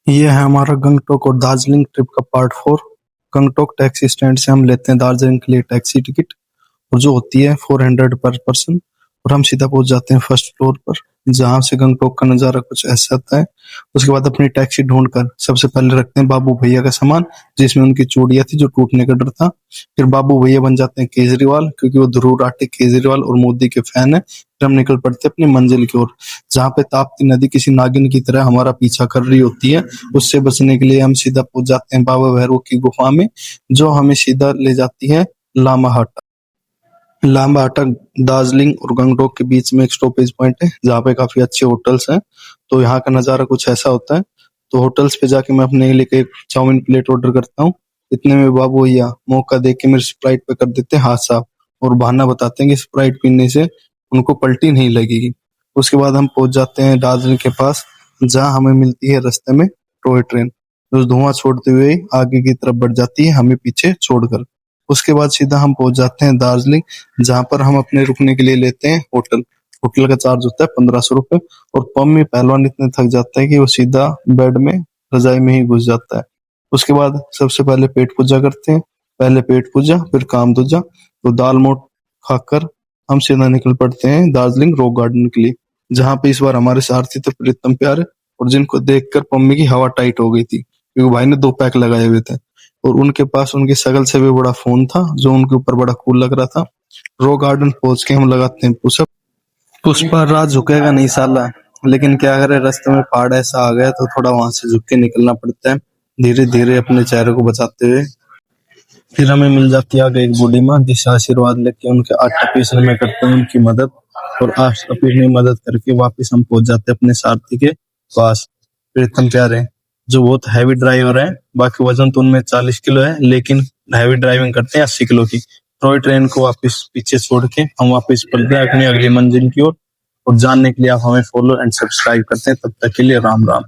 ये है हमारा गंगटोक और दार्जिलिंग ट्रिप का पार्ट 4। गंगटोक टैक्सी स्टैंड से हम लेते हैं दार्जिलिंग के लिए टैक्सी टिकट, और जो होती है 400 पर पर्सन। और हम सीधा पहुंच जाते हैं फर्स्ट फ्लोर पर, जहां से गंगटोक का नज़ारा कुछ ऐसा आता है। उसके बाद अपनी टैक्सी ढूंढकर सबसे पहले रखते हैं बाबू भैया का सामान, जिसमें उनकी चूड़ियां थी जो टूटने का डर था। फिर बाबू भैया बन जाते हैं केजरीवाल, क्योंकि वो ध्रुव राठी केजरीवाल और मोदी के फैन है। फिर हम निकल पड़ते हैं अपनी मंजिल की ओर, जहाँ पे ताप्ती नदी किसी नागिन की तरह हमारा पीछा कर रही होती है। उससे बचने के लिए हम सीधा पहुंच जाते हैं बाबा भैरव की गुफा में, जो हमें सीधा ले जाती है लामाहाटा। लामाहाटा दार्जिलिंग और गंगटोक के बीच में एक स्टॉपेज पॉइंट है, जहाँ पे काफी अच्छे होटल्स हैं। तो यहाँ का नज़ारा कुछ ऐसा होता है। तो होटल्स पे जाके मैं अपने लिए एक चाउमीन प्लेट ऑर्डर करता हूँ। इतने में बाबू भैया मौका देख के मेरे स्प्राइट पे कर देते हैं हाथ साफ, और बहाना बताते हैं कि स्प्राइट पीने से उनको पलटी नहीं लगेगी। उसके बाद हम पहुंच जाते हैं दार्जिलिंग के पास, जहाँ हमें मिलती है रास्ते में टॉय ट्रेन, जो धुआं छोड़ते हुए आगे की तरफ बढ़ जाती है, हमें पीछे छोड़कर। उसके बाद सीधा हम पहुंच जाते हैं दार्जिलिंग, जहाँ पर हम अपने रुकने के लिए लेते हैं होटल। होटल का चार्ज होता है 1500 रुपये। और पब में पहलवान इतने थक जाता है कि वो सीधा बेड में रजाई में ही घुस जाता है। उसके बाद सबसे पहले पेट पूजा करते हैं। पहले पेट पूजा, फिर काम दूजा। तो दाल मोठ खाकर हम सीधा निकल पड़ते हैं दार्जिलिंग रॉक गार्डन के लिए, जहाँ पे इस बार हमारे सारथी थे प्रीतम प्यारे, और जिनको देखकर पम्मी की हवा टाइट हो गई थी, क्योंकि भाई ने 2 पैक लगाए हुए थे। और उनके पास उनकी शकल से भी बड़ा फोन था, जो उनके ऊपर बड़ा कूल लग रहा था। रॉक गार्डन पहुंच के हम लगाते हैं पुशअप। पुष्पा राज झुकेगा नहीं साला, लेकिन क्या करे, रास्ते में पहाड़ ऐसा आ गया तो थोड़ा वहां से झुक के निकलना पड़ता है, धीरे धीरे अपने चेहरे को बचाते हुए। फिर हमें मिल जाती है आगे एक बूढ़ी माँ, जिससे आशीर्वाद लेके उनके आटा पीसने में करते हैं उनकी मदद। और आटा पीसने में मदद करके वापस हम पहुंच जाते हैं अपने सारथी के पास, प्रीतम प्यारे, जो बहुत हैवी ड्राइवर है। बाकी वजन तो उनमें 40 किलो है, लेकिन हैवी ड्राइविंग करते हैं 80 किलो की। टॉय ट्रेन को वापस पीछे छोड़ के हम वापस चलते हैं अपनी अगली मंजिल की ओर। और जानने के लिए आप हमें फॉलो एंड सब्सक्राइब करते हैं। तब तक के लिए राम राम।